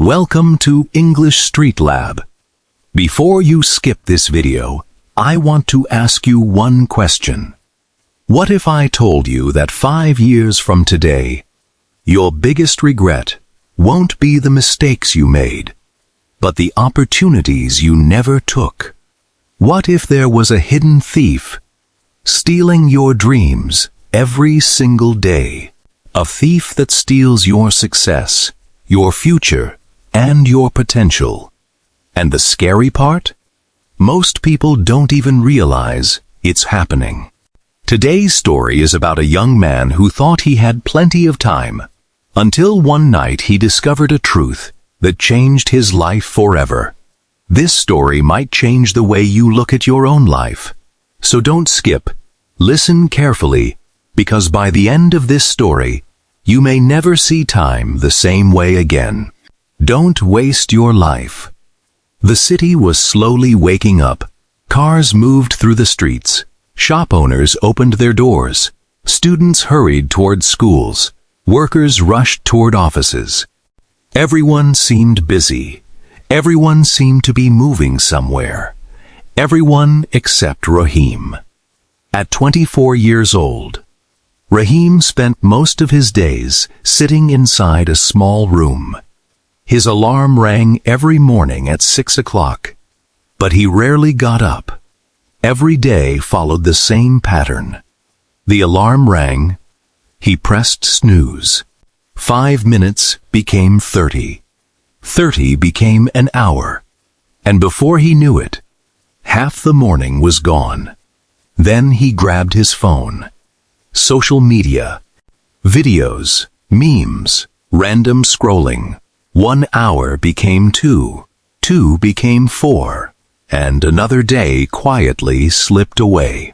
Welcome to English Street Lab. Before you skip this video, I want to ask you one question. What if I told you that 5 years from today, your biggest regret won't be the mistakes you made, but the opportunities you never took? What if there was a hidden thief stealing your dreams every single day? A thief that steals your success, your future, and your potential. And the scary part? Most people don't even realize it's happening. Today's story is about a young man who thought he had plenty of time, until one night he discovered a truth that changed his life forever. This story might change the way you look at your own life. So don't skip. Listen carefully, because by the end of this story, you may never see time the same way again. Don't waste your life. The city was slowly waking up. Cars moved through the streets. Shop owners opened their doors. Students hurried toward schools. Workers rushed toward offices. Everyone seemed busy. Everyone seemed to be moving somewhere. Everyone except Rahim. At 24 years old, Rahim spent most of his days sitting inside a small room. His alarm rang every morning at 6 o'clock, but he rarely got up. Every day followed the same pattern. The alarm rang. He pressed snooze. 5 minutes became 30. 30 became an hour. And before he knew it, half the morning was gone. Then he grabbed his phone. Social media, videos, memes, random scrolling. 1 hour became 2, 2 became 4, and another day quietly slipped away.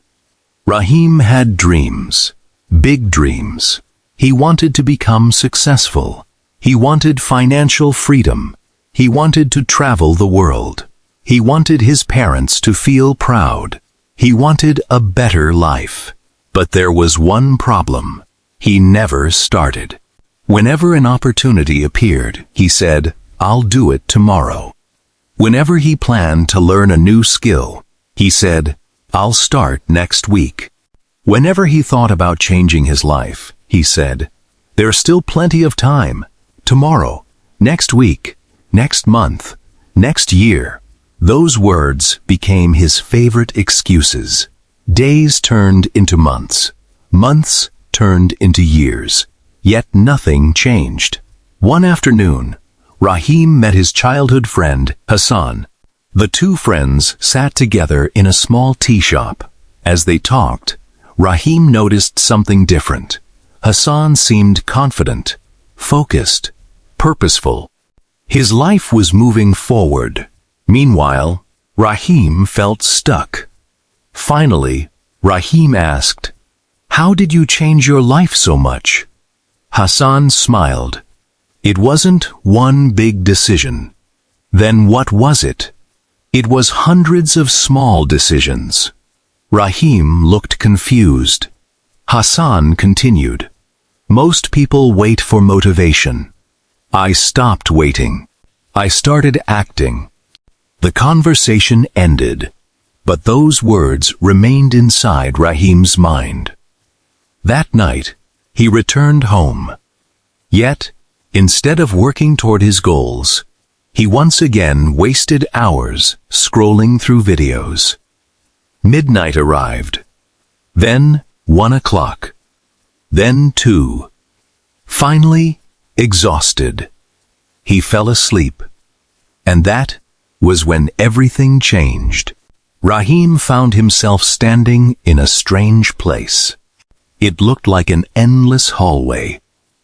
Rahim had dreams, big dreams. He wanted to become successful. He wanted financial freedom. He wanted to travel the world. He wanted his parents to feel proud. He wanted a better life. But there was one problem. He never started. Whenever an opportunity appeared, he said, "I'll do it tomorrow." Whenever he planned to learn a new skill, he said, "I'll start next week." Whenever he thought about changing his life, he said, "There's still plenty of time. Tomorrow, next week, next month, next year." Those words became his favorite excuses. Days turned into months. Months turned into years. Yet nothing changed. One afternoon, Rahim met his childhood friend, Hassan. The two friends sat together in a small tea shop. As they talked, Rahim noticed something different. Hassan seemed confident, focused, purposeful. His life was moving forward. Meanwhile, Rahim felt stuck. Finally, Rahim asked, "How did you change your life so much?" Hassan smiled. It wasn't one big decision. Then what was it? It was hundreds of small decisions. Rahim looked confused. Hassan continued, "Most people wait for motivation. I stopped waiting. I started acting." The conversation ended, but those words remained inside Rahim's mind. That night, he returned home. Yet, instead of working toward his goals, he once again wasted hours scrolling through videos. Midnight arrived. Then 1 o'clock. Then 2. Finally, exhausted, he fell asleep. And that was when everything changed. Rahim found himself standing in a strange place. It looked like an endless hallway.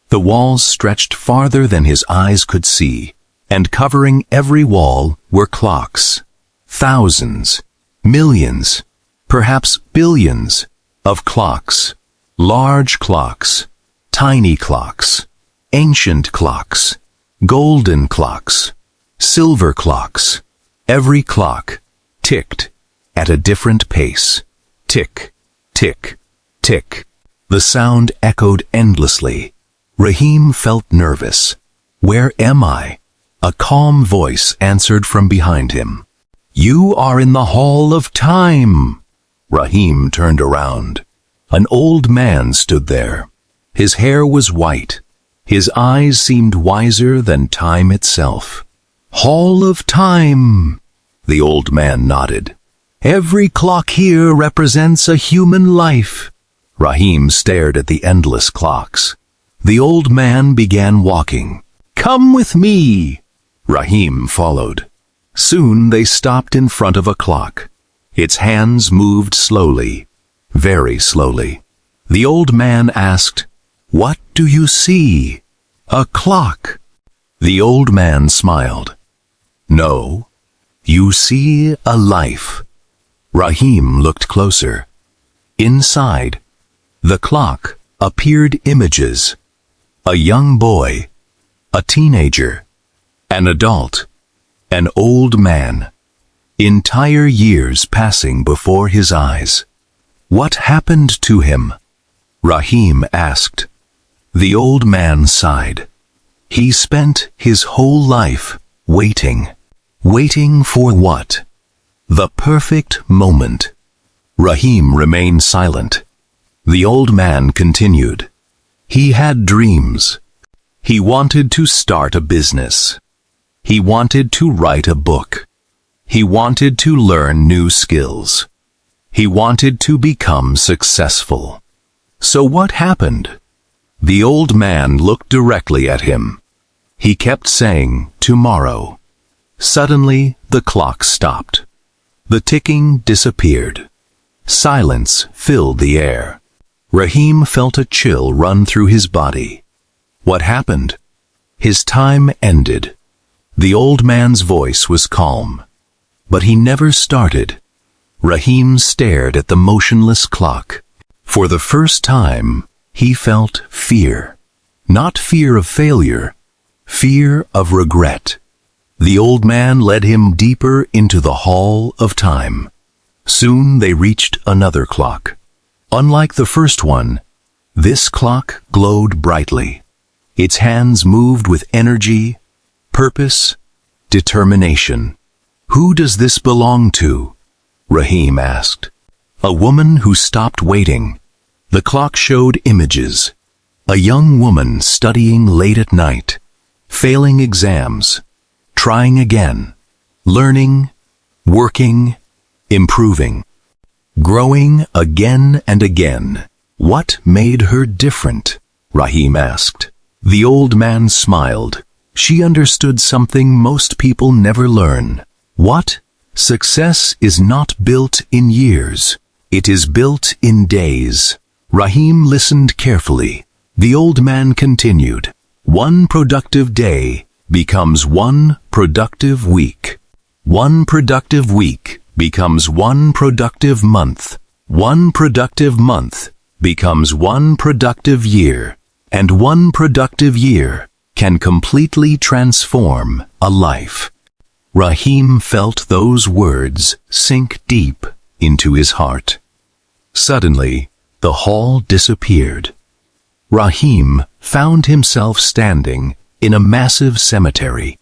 The walls stretched farther than his eyes could see, and covering every wall were clocks. Thousands, millions, perhaps billions of clocks. Large clocks, tiny clocks, ancient clocks, golden clocks, silver clocks. Every clock ticked at a different pace. Tick, tick, tick. The sound echoed endlessly. Rahim felt nervous. Where am I? A calm voice answered from behind him. "You are in the Hall of Time." Rahim turned around. An old man stood there. His hair was white. His eyes seemed wiser than time itself. "Hall of Time." The old man nodded. "Every clock here represents a human life." Rahim stared at the endless clocks. The old man began walking. "Come with me." Rahim followed. Soon they stopped in front of a clock. Its hands moved slowly, very slowly. The old man asked, "What do you see?" "A clock." The old man smiled. "No, you see a life." Rahim looked closer. Inside the clock appeared images. A young boy, a teenager, an adult, an old man. Entire years passing before his eyes. "What happened to him?" Rahim asked. The old man sighed. He spent his whole life waiting. Waiting for what? The perfect moment. Rahim remained silent. The old man continued. He had dreams. He wanted to start a business. He wanted to write a book. He wanted to learn new skills. He wanted to become successful. So what happened? The old man looked directly at him. He kept saying, "Tomorrow." Suddenly, the clock stopped. The ticking disappeared. Silence filled the air. Rahim felt a chill run through his body. What happened? His time ended. The old man's voice was calm. But he never started. Rahim stared at the motionless clock. For the first time, he felt fear. Not fear of failure, fear of regret. The old man led him deeper into the Hall of Time. Soon they reached another clock. Unlike the first one, this clock glowed brightly. Its hands moved with energy, purpose, determination. "Who does this belong to?" Rahim asked. "A woman who stopped waiting." The clock showed images. A young woman studying late at night, failing exams, trying again, learning, working, improving, growing again and again. What made her different? Rahim asked. The old man smiled. She understood something most people never learn. What? Success is not built in years. It is built in days. Rahim listened carefully. The old man continued. One productive day becomes one productive week. One productive week becomes one productive month. One productive month becomes one productive year. And one productive year can completely transform a life. Rahim felt those words sink deep into his heart. Suddenly, the hall disappeared. Rahim found himself standing in a massive cemetery.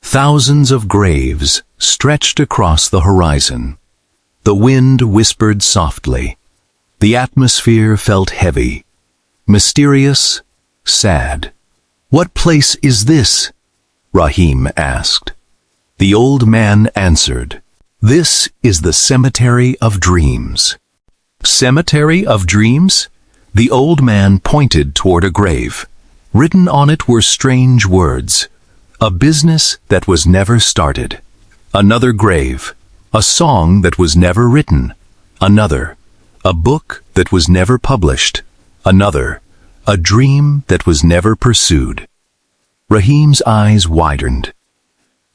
Thousands of graves stretched across the horizon. The wind whispered softly. The atmosphere felt heavy, mysterious, sad. "What place is this?" Rahim asked. The old man answered, "This is the Cemetery of Dreams." Cemetery of Dreams? The old man pointed toward a grave. Written on it were strange words. A business that was never started. Another grave. A song that was never written. Another. A book that was never published. Another. A dream that was never pursued. Rahim's eyes widened.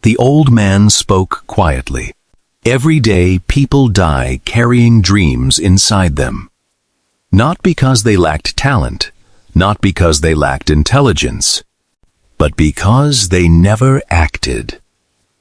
The old man spoke quietly. Every day people die carrying dreams inside them. Not because they lacked talent, not because they lacked intelligence, but because they never acted.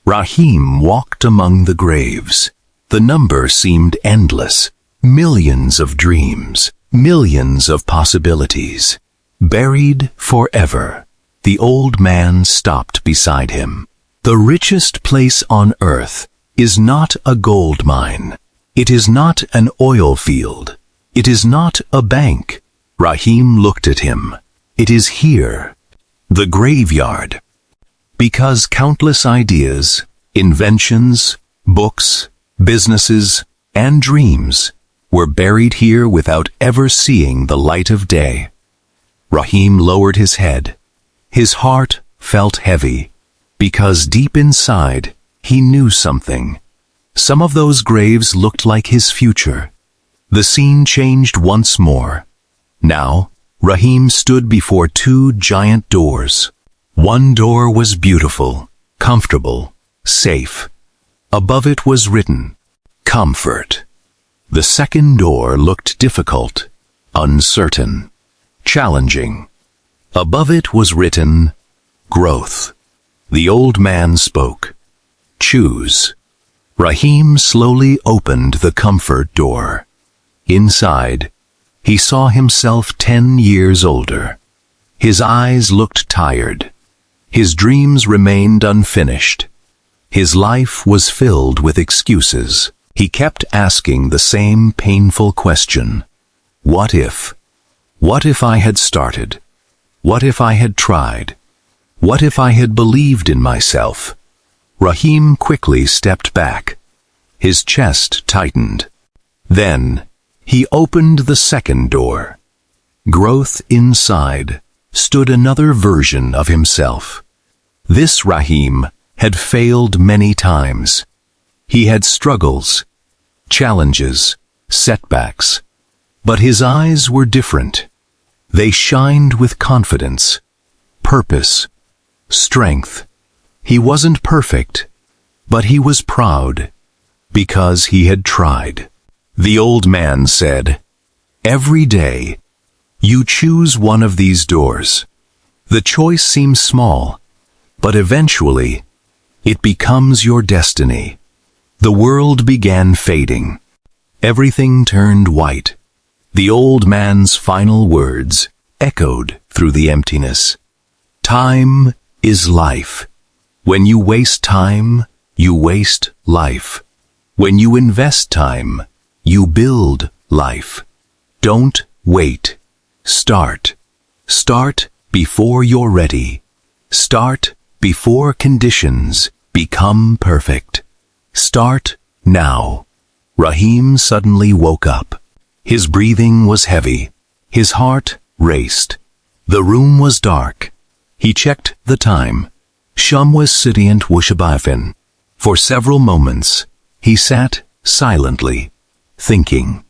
Rahim walked among the graves. The number seemed endless. Millions of dreams, millions of possibilities, buried forever. The old man stopped beside him. The richest place on earth is not a gold mine. It is not an oil field. It is not a bank. Rahim looked at him. It is here, the graveyard. Because countless ideas, inventions, books, businesses, and dreams were buried here without ever seeing the light of day. Rahim lowered his head. His heart felt heavy, because deep inside he knew something. Some of those graves looked like his future. The scene changed once more. Now, Rahim stood before two giant doors. One door was beautiful, comfortable, safe. Above it was written, comfort. The second door looked difficult, uncertain, challenging. Above it was written, growth. The old man spoke. Choose. Rahim slowly opened the comfort door. Inside, he saw himself 10 years older. His eyes looked tired. His dreams remained unfinished. His life was filled with excuses. He kept asking the same painful question. What if? What if I had started? What if I had tried? What if I had believed in myself? Rahim quickly stepped back. His chest tightened. Then, he opened the second door. Growth inside stood another version of himself. This Rahim had failed many times. He had struggles, challenges, setbacks. But his eyes were different. They shined with confidence, purpose, strength. He wasn't perfect, but he was proud, because he had tried. The old man said, every day, you choose one of these doors. The choice seems small, but eventually, it becomes your destiny. The world began fading. Everything turned white. The old man's final words echoed through the emptiness. Time is life. When you waste time, you waste life. When you invest time, you build life. Don't wait. Start. Start before you're ready. Start before conditions become perfect. Start now. Rahim suddenly woke up. His breathing was heavy. His heart raced. The room was dark. He checked the time. Shum was sitting Wushabafin. For several moments, he sat silently, thinking.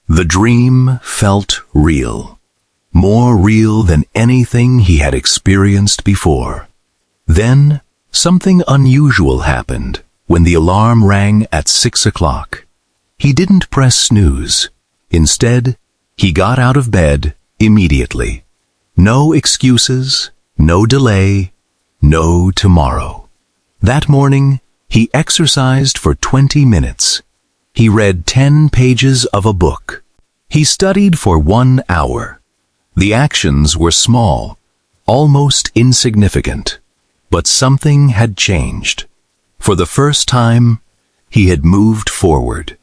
The dream felt real. More real than anything he had experienced before. Then, something unusual happened when the alarm rang at 6 o'clock. He didn't press snooze. Instead, he got out of bed immediately. No excuses, no delay, no tomorrow. That morning, he exercised for 20 minutes. He read 10 pages of a book. He studied for 1 hour. The actions were small, almost insignificant, but something had changed. For the first time, he had moved forward.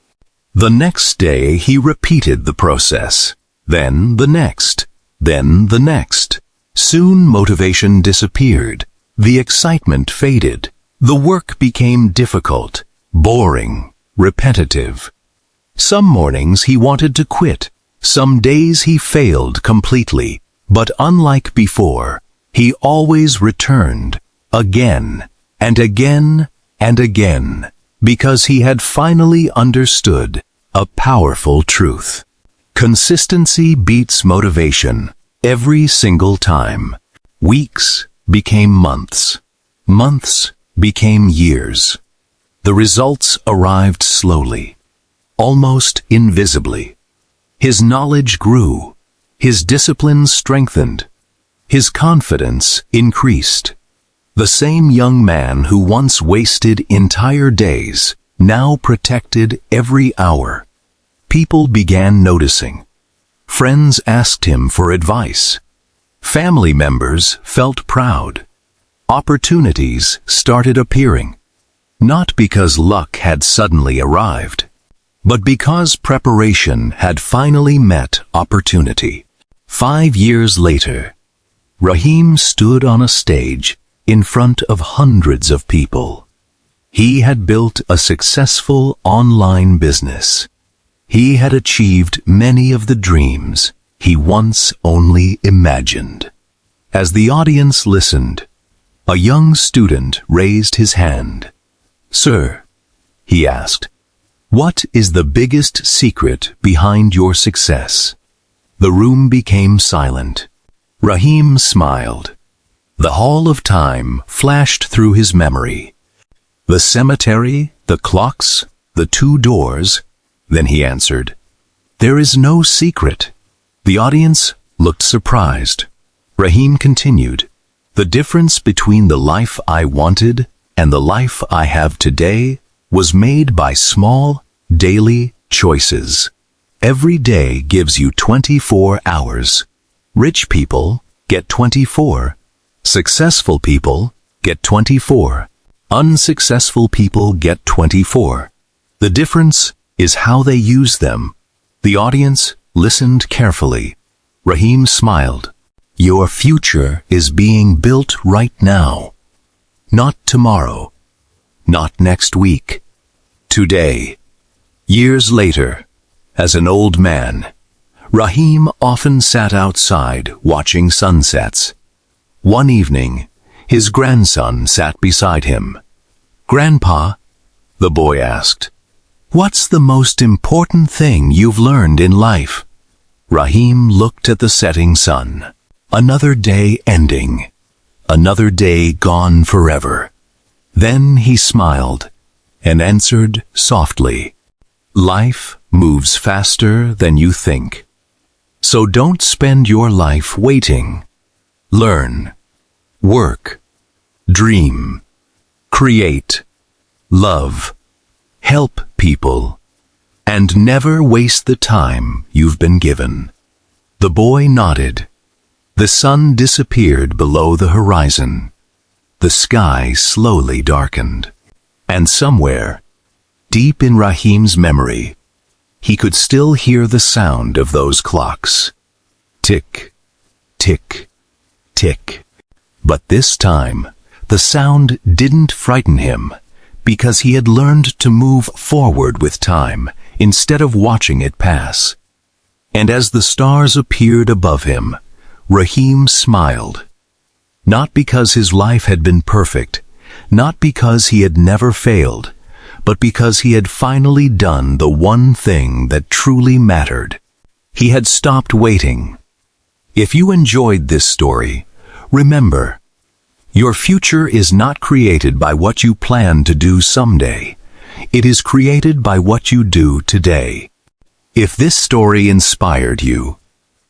The next day, he repeated the process, then the next, then the next. Soon motivation disappeared. The excitement faded. The work became difficult, boring, repetitive. Some mornings he wanted to quit. Some days he failed completely. But unlike before, he always returned, again and again and again, because he had finally understood a powerful truth. Consistency beats motivation every single time. Weeks became months. Months became years. The results arrived slowly, almost invisibly. His knowledge grew. His discipline strengthened. His confidence increased. The same young man who once wasted entire days now protected every hour. People began noticing. Friends asked him for advice. Family members felt proud. Opportunities started appearing, not because luck had suddenly arrived, but because preparation had finally met opportunity. 5 years later, Rahim stood on a stage in front of hundreds of people. He had built a successful online business. He had achieved many of the dreams he once only imagined. As the audience listened, a young student raised his hand. "Sir," he asked, "what is the biggest secret behind your success?" The room became silent. Rahim smiled. The hall of time flashed through his memory. The cemetery, the clocks, the 2 doors. Then he answered, "There is no secret." The audience looked surprised. Rahim continued, "The difference between the life I wanted and the life I have today was made by small, daily choices. Every day gives you 24 hours. Rich people get 24. Successful people get 24. Unsuccessful people get 24. The difference is how they use them." The audience listened carefully. Rahim smiled. "Your future is being built right now. Not tomorrow. Not next week. Today." Years later, as an old man, Rahim often sat outside watching sunsets. One evening, his grandson sat beside him. "Grandpa," the boy asked, "what's the most important thing you've learned in life?" Rahim looked at the setting sun. Another day ending. Another day gone forever. Then he smiled and answered softly, "Life moves faster than you think. So don't spend your life waiting. Learn, work, dream, create, love, help people, and never waste the time you've been given." The boy nodded. The sun disappeared below the horizon. The sky slowly darkened. And somewhere, deep in Rahim's memory, he could still hear the sound of those clocks. Tick, tick, tick. But this time, the sound didn't frighten him, because he had learned to move forward with time instead of watching it pass. And as the stars appeared above him, Rahim smiled. Not because his life had been perfect, not because he had never failed, but because he had finally done the one thing that truly mattered. He had stopped waiting. If you enjoyed this story, remember, your future is not created by what you plan to do someday. It is created by what you do today. If this story inspired you,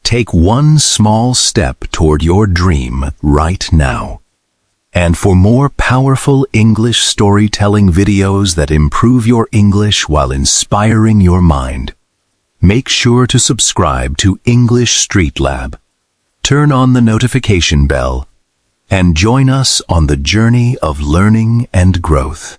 take one small step toward your dream right now. And for more powerful English storytelling videos that improve your English while inspiring your mind, make sure to subscribe to English Street Lab. Turn on the notification bell and join us on the journey of learning and growth.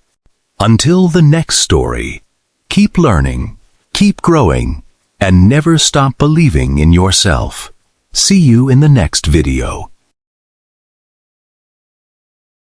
Until the next story, keep learning, keep growing, and never stop believing in yourself. See you in the next video.